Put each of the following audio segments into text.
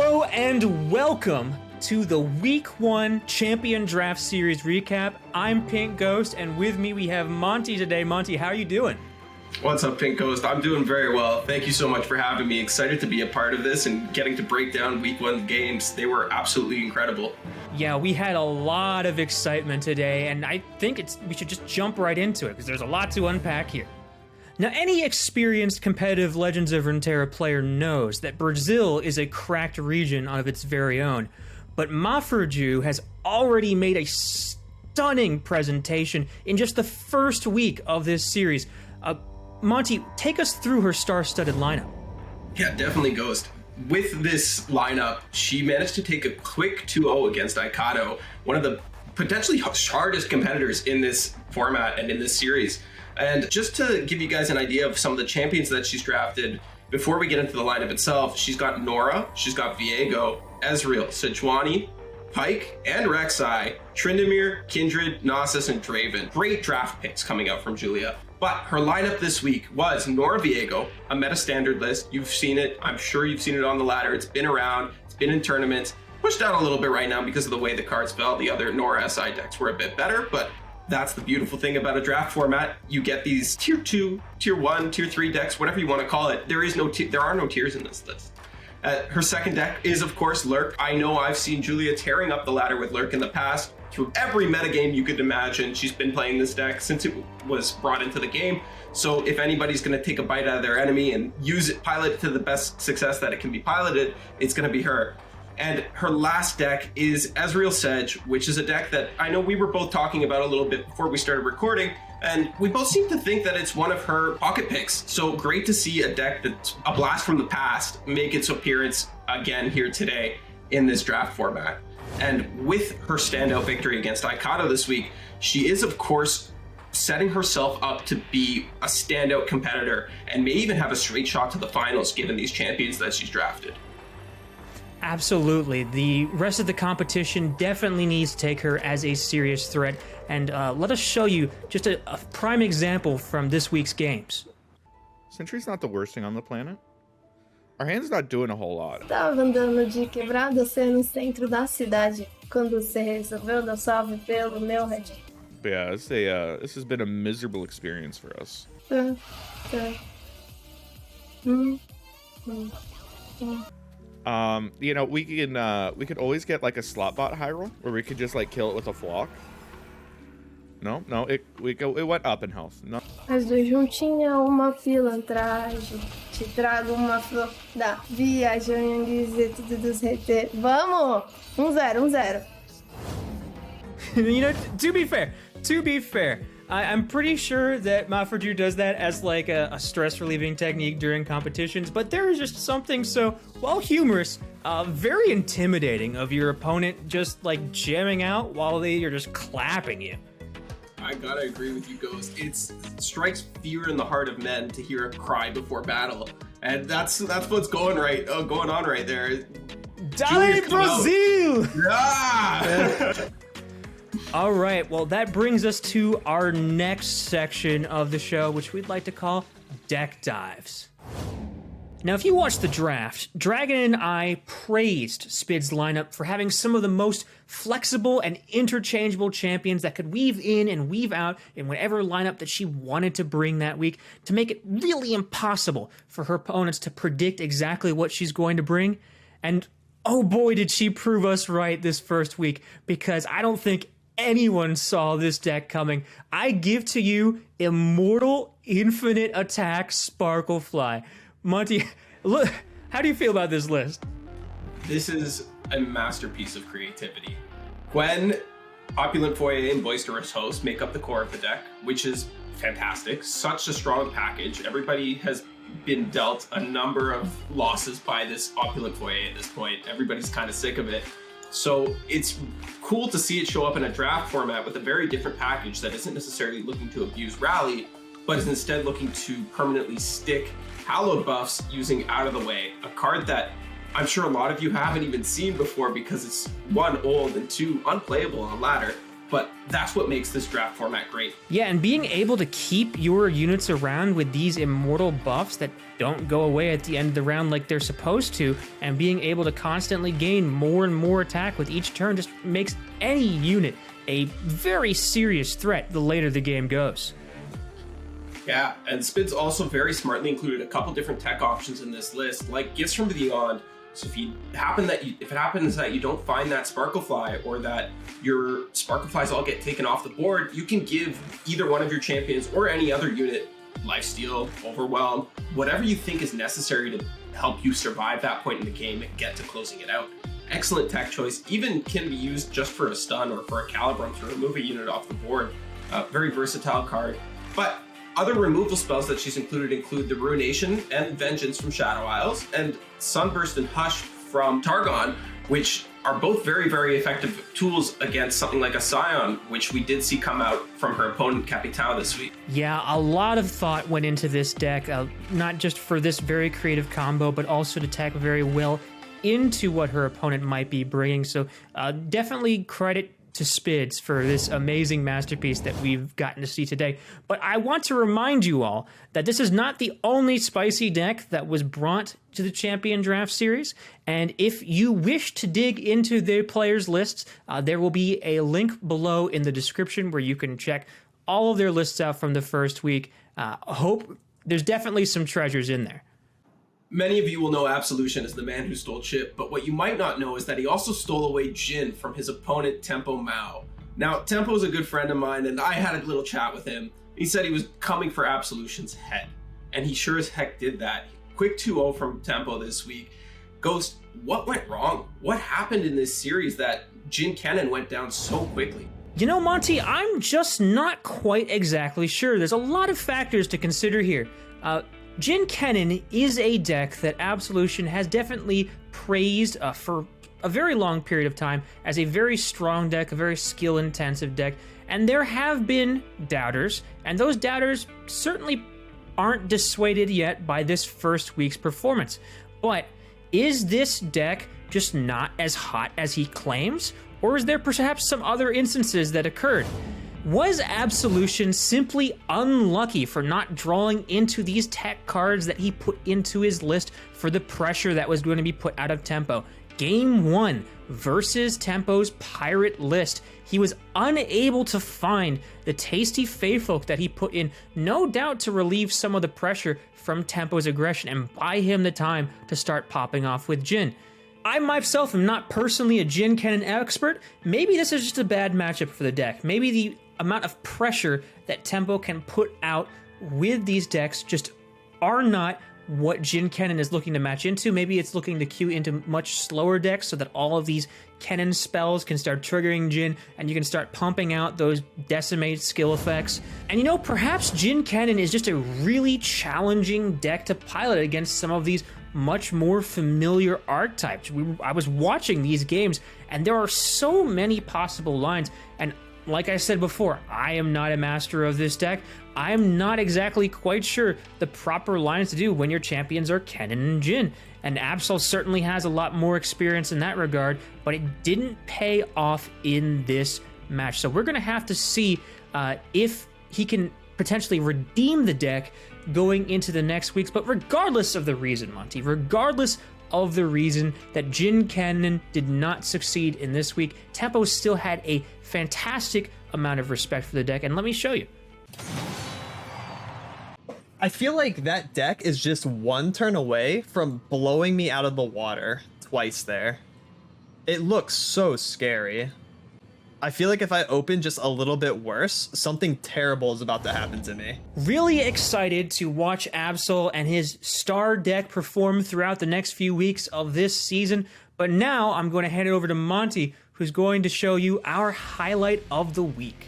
Hello and welcome to the Week 1 Champion Draft Series recap. I'm Pink Ghost, and with me we have Monty today. Monty, how are you doing? What's up, Pink Ghost? I'm doing very well. Thank you so much for having me. Excited to be a part of this and getting to break down Week 1 games. They were absolutely incredible. Yeah, we had a lot of excitement today, and I think we should just jump right into it because there's a lot to unpack here. Now, any experienced competitive Legends of Runeterra player knows that Brazil is a cracked region of its very own, but MaFurju has already made a stunning presentation in just the first week of this series. Monty, take us through her star-studded lineup. Yeah, definitely Ghost. With this lineup, she managed to take a quick 2-0 against Aikado, one of the potentially hardest competitors in this format and in this series. And just to give you guys an idea of some of the champions that she's drafted, before we get into the lineup itself, she's got Nora, she's got Viego, Ezreal, Sejuani, Pyke, and Rek'Sai, Tryndamere, Kindred, Nasus, and Draven. Great draft picks coming out from Julia. But her lineup this week was Nora Viego, a meta standard list. You've seen it. I'm sure you've seen it on the ladder. It's been around. It's been in tournaments. Pushed down a little bit right now because of the way the cards fell. The other Nora SI decks were a bit better, but that's the beautiful thing about a draft format. You get these tier 2, tier 1, tier 3 decks, whatever you want to call it. There are no tiers in this list. Her second deck is, of course, Lurk. I know I've seen Julia tearing up the ladder with Lurk in the past. Through every metagame you could imagine, she's been playing this deck since it was brought into the game. So if anybody's going to take a bite out of their enemy and use it, pilot it to the best success that it can be piloted, it's going to be her. And her last deck is Ezreal Sedge, which is a deck that I know we were both talking about a little bit before we started recording, and we both seem to think that it's one of her pocket picks. So great to see a deck that's a blast from the past make its appearance again here today in this draft format. And with her standout victory against Aikado this week, she is, of course, setting herself up to be a standout competitor and may even have a straight shot to the finals given these champions that she's drafted. Absolutely. The rest of the competition definitely needs to take her as a serious threat. And let us show you just a prime example from this week's games. Sentry's not the worst thing on the planet. Our hand's not doing a whole lot. Tava andando de quebrada ser no centro da cidade quando você resolveu dar salve pelo meu Red. But yeah, this has been a miserable experience for us. You know, we could always get like a slot bot high roll where we could just like kill it with a flock. No, it went up in health. No. As duas juntinhas, uma pilantragem. Te trago uma flor da viagem e tudo dos reter. Vamos! 1-0. You know, to be fair, I'm pretty sure that MaFurju does that as like a stress relieving technique during competitions, but there is just something so, while humorous, very intimidating of your opponent just like jamming out while they are just clapping you. I gotta agree with you, Ghost. It strikes fear in the heart of men to hear a cry before battle, and that's what's going on right there. Dale Brazil! Yeah! All right, well, that brings us to our next section of the show, which we'd like to call Deck Dives. Now, if you watched the draft, Dragon and I praised Spid's lineup for having some of the most flexible and interchangeable champions that could weave in and weave out in whatever lineup that she wanted to bring that week to make it really impossible for her opponents to predict exactly what she's going to bring. And oh boy, did she prove us right this first week, because I don't think anyone saw this deck coming. I give to you Immortal Infinite Attack Sparklefly. Monty, look, how do you feel about this list? This is a masterpiece of creativity. Gwen, Opulent Foyer, and Boisterous Host make up the core of the deck, which is fantastic. Such a strong package. Everybody has been dealt a number of losses by this Opulent Foyer at this point. Everybody's kind of sick of it. So it's cool to see it show up in a draft format with a very different package that isn't necessarily looking to abuse Rally, but is instead looking to permanently stick Hallowed buffs using Out of the Way, a card that I'm sure a lot of you haven't even seen before because it's 1, old, and 2, unplayable on ladder. but that's what makes this draft format great. Yeah, and being able to keep your units around with these immortal buffs that don't go away at the end of the round like they're supposed to, and being able to constantly gain more and more attack with each turn just makes any unit a very serious threat the later the game goes. Yeah, and Spid's also very smartly included a couple different tech options in this list, like Gifts from Beyond. So if it happens that you don't find that Sparklefly, or that your Sparkleflies all get taken off the board, you can give either one of your champions or any other unit Lifesteal, Overwhelm, whatever you think is necessary to help you survive that point in the game and get to closing it out. Excellent tech choice, even can be used just for a stun or for a Calibrum to remove a unit off the board. Very versatile card. But other removal spells that she's include the Ruination and Vengeance from Shadow Isles, and Sunburst and Hush from Targon, which are both very, very effective tools against something like a Scion, which we did see come out from her opponent Capitao this week. Yeah, a lot of thought went into this deck, not just for this very creative combo, but also to tech very well into what her opponent might be bringing. So definitely credit to Spids for this amazing masterpiece that we've gotten to see today. But I want to remind you all that this is not the only spicy deck that was brought to the Champion Draft Series. And if you wish to dig into the players' lists, there will be a link below in the description where you can check all of their lists out from the first week. Hope there's definitely some treasures in there. Many of you will know Absolution as the man who stole Chip, but what you might not know is that he also stole away Jin from his opponent Tempo Mao. Now, Tempo is a good friend of mine, and I had a little chat with him. He said he was coming for Absolution's head, and he sure as heck did that. Quick 2-0 from Tempo this week. Ghost, what went wrong? What happened in this series that Jin Kennen went down so quickly? You know, Monty, I'm just not quite exactly sure. There's a lot of factors to consider here. Jin Kennen is a deck that Absolution has definitely praised for a very long period of time as a very strong deck, a very skill-intensive deck, and there have been doubters, and those doubters certainly aren't dissuaded yet by this first week's performance. But is this deck just not as hot as he claims, or is there perhaps some other instances that occurred? Was Absolution simply unlucky for not drawing into these tech cards that he put into his list for the pressure that was going to be put out of Tempo? Game 1 versus Tempo's Pirate list, he was unable to find the tasty Faithfolk that he put in, no doubt to relieve some of the pressure from Tempo's aggression and buy him the time to start popping off with Jin. I myself am not personally a Jin Kennen expert. Maybe this is just a bad matchup for the deck. Maybe the amount of pressure that Tempo can put out with these decks just are not what Jin Kennen is looking to match into. Maybe it's looking to queue into much slower decks so that all of these Kennen spells can start triggering Jin and you can start pumping out those decimate skill effects. And you know, perhaps Jin Kennen is just a really challenging deck to pilot against some of these much more familiar archetypes. I was watching these games and there are so many possible lines, and like I said before, I am not a master of this deck. I am not exactly quite sure the proper lines to do when your champions are Kennen and Jin. And Absol certainly has a lot more experience in that regard, but it didn't pay off in this match. So we're going to have to see if he can potentially redeem the deck going into the next weeks. But regardless of the reason, Monty, regardless of the reason that Jin Kennen did not succeed in this week, Tempo still had a fantastic amount of respect for the deck, and let me show you. I feel like that deck is just one turn away from blowing me out of the water twice there. It looks so scary. I feel like if I open just a little bit worse, something terrible is about to happen to me. Really excited to watch Absol and his star deck perform throughout the next few weeks of this season. But now I'm going to hand it over to Monty, who's going to show you our highlight of the week.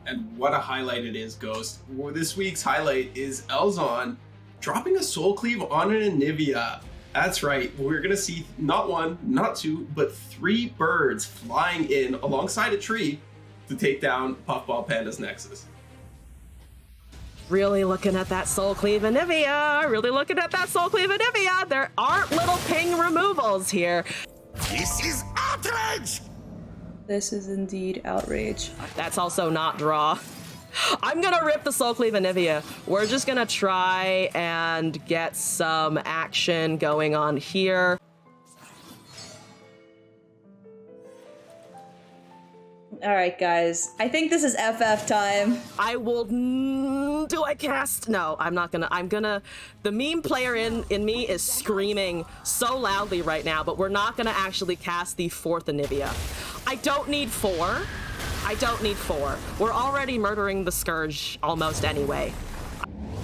And what a highlight it is, Ghost. Well, this week's highlight is Elzon dropping a Soul Cleave on an Anivia. That's right, we're gonna see not one, not two, but 3 birds flying in alongside a tree to take down Puffball Panda's Nexus. Really looking at that Soul Cleave Anivia. Really looking at that Soul Cleave Anivia. There aren't little ping removals here. This is outrage! This is indeed outrage. That's also not draw. I'm gonna rip the Soul Cleave Anivia. We're just gonna try and get some action going on here. All right, guys. I think this is FF time. I will. Do I cast? No, I'm not gonna. I'm gonna. The meme player in me is screaming so loudly right now, but we're not gonna actually cast the 4th Anivia. I don't need 4. I don't need 4. We're already murdering the Scourge almost anyway.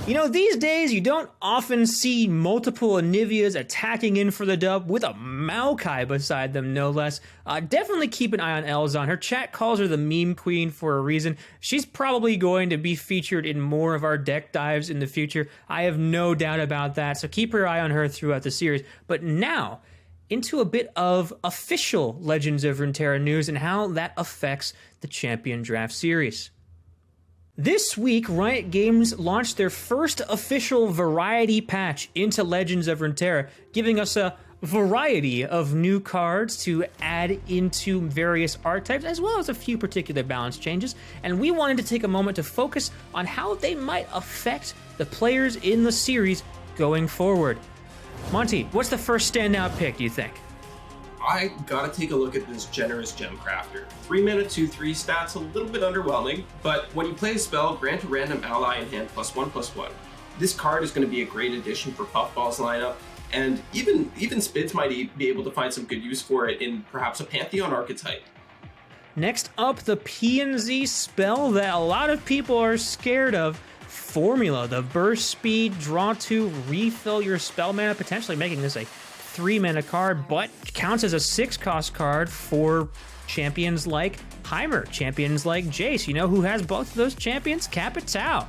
You know, these days you don't often see multiple Anivias attacking in for the dub with a Maokai beside them, no less. Definitely keep an eye on Elzon. Her chat calls her the meme queen for a reason. She's probably going to be featured in more of our deck dives in the future. I have no doubt about that, so keep your eye on her throughout the series. But now, into a bit of official Legends of Runeterra news and how that affects the Champion Draft series. This week, Riot Games launched their first official variety patch into Legends of Runeterra, giving us a variety of new cards to add into various archetypes, as well as a few particular balance changes. And we wanted to take a moment to focus on how they might affect the players in the series going forward. Monty, what's the first standout pick, do you think? I gotta take a look at this Generous Gem Crafter. 3-mana 2/3 stats, a little bit underwhelming, but when you play a spell, grant a random ally in hand +1/+1. This card is going to be a great addition for Puffball's lineup, and even Spids might be able to find some good use for it in perhaps a Pantheon archetype. Next up, the P&Z spell that a lot of people are scared of. Formula, the burst speed, draw 2, refill your spell mana, potentially making this a 3-mana card, but counts as a 6-cost card for champions like Heimer, champions like Jace. You know who has both of those champions? Capitao.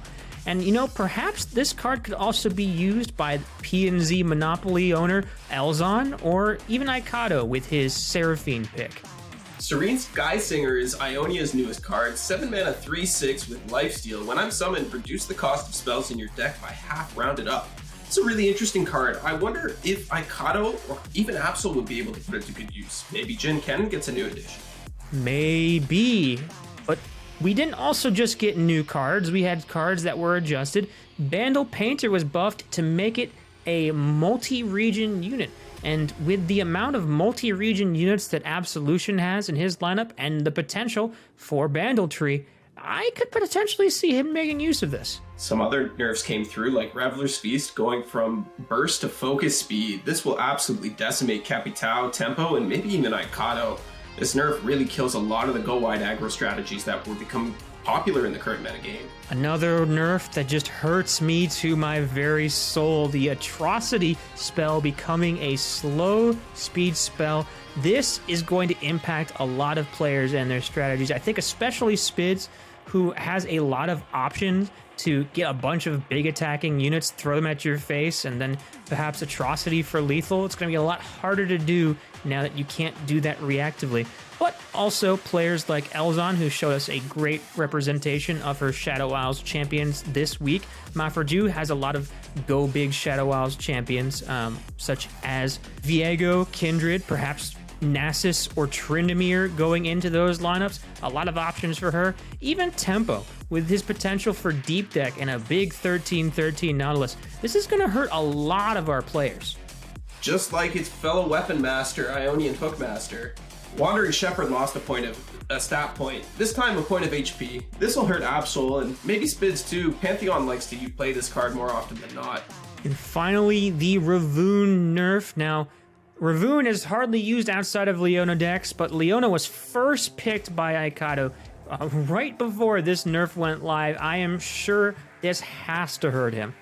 And you know, perhaps this card could also be used by P&Z Monopoly owner Elzon, or even Ikato with his Seraphine pick. Serene Skysinger is Ionia's newest card, 7-mana 3/6 with lifesteal. When I'm summoned, reduce the cost of spells in your deck by half, rounded up. It's a really interesting card. I wonder if Ikato or even Absol would be able to put it to good use. Maybe Jin Ken gets a new addition. Maybe, but we didn't also just get new cards. We had cards that were adjusted. Bandle Painter was buffed to make it a multi-region unit. And with the amount of multi-region units that Absolution has in his lineup and the potential for Bandle Tree, I could potentially see him making use of this. Some other nerfs came through, like Reveler's Feast going from burst to focus speed. This will absolutely decimate Capitao, Tempo, and maybe even Ikato. This nerf really kills a lot of the go-wide aggro strategies that were becoming popular in the current metagame. Another nerf that just hurts me to my very soul, the Atrocity spell becoming a slow speed spell. This is going to impact a lot of players and their strategies. I think especially Spids, who has a lot of options to get a bunch of big attacking units, throw them at your face, and then perhaps Atrocity for lethal. It's going to be a lot harder to do now that you can't do that reactively. But also players like Elzon, who showed us a great representation of her Shadow Isles champions this week. Maferju has a lot of go big Shadow Isles champions, such as Viego, Kindred, perhaps Nasus or Tryndamere going into those lineups. A lot of options for her. Even Tempo, with his potential for deep deck and a big 13/13 Nautilus. This is going to hurt a lot of our players. Just like its fellow weapon master, Ionian Hookmaster, Wandering Shepherd lost a stat point, this time a point of HP. This will hurt Absol and maybe Spids too. Pantheon likes to play this card more often than not. And finally, the Ravoon nerf. Now, Ravoon is hardly used outside of Leona decks, but Leona was first picked by Ikato right before this nerf went live. I am sure this has to hurt him.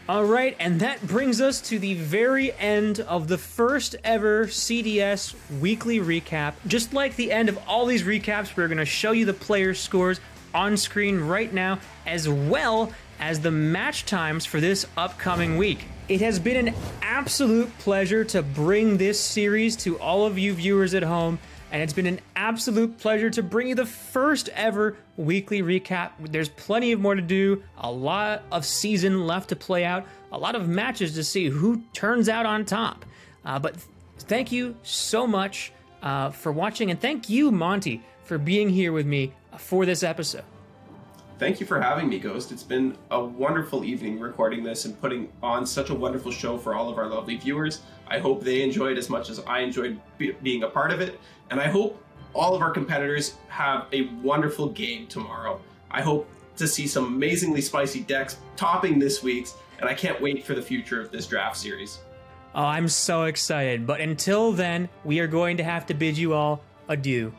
All right, and that brings us to the very end of the first ever CDS weekly recap. Just like the end of all these recaps, we're going to show you the player scores on screen right now, as well as the match times for this upcoming week. It has been an absolute pleasure to bring this series to all of you viewers at home, and it's been an absolute pleasure to bring you the first ever weekly recap. There's plenty of more to do, a lot of season left to play out, a lot of matches to see who turns out on top. But thank you so much for watching, and thank you, Monty, for being here with me for this episode. Thank you for having me, Ghost. It's been a wonderful evening recording this and putting on such a wonderful show for all of our lovely viewers. I hope they enjoyed as much as I enjoyed being a part of it, and I hope all of our competitors have a wonderful game tomorrow. I hope to see some amazingly spicy decks topping this week's, and I can't wait for the future of this draft series. Oh, I'm so excited. But until then, we are going to have to bid you all adieu.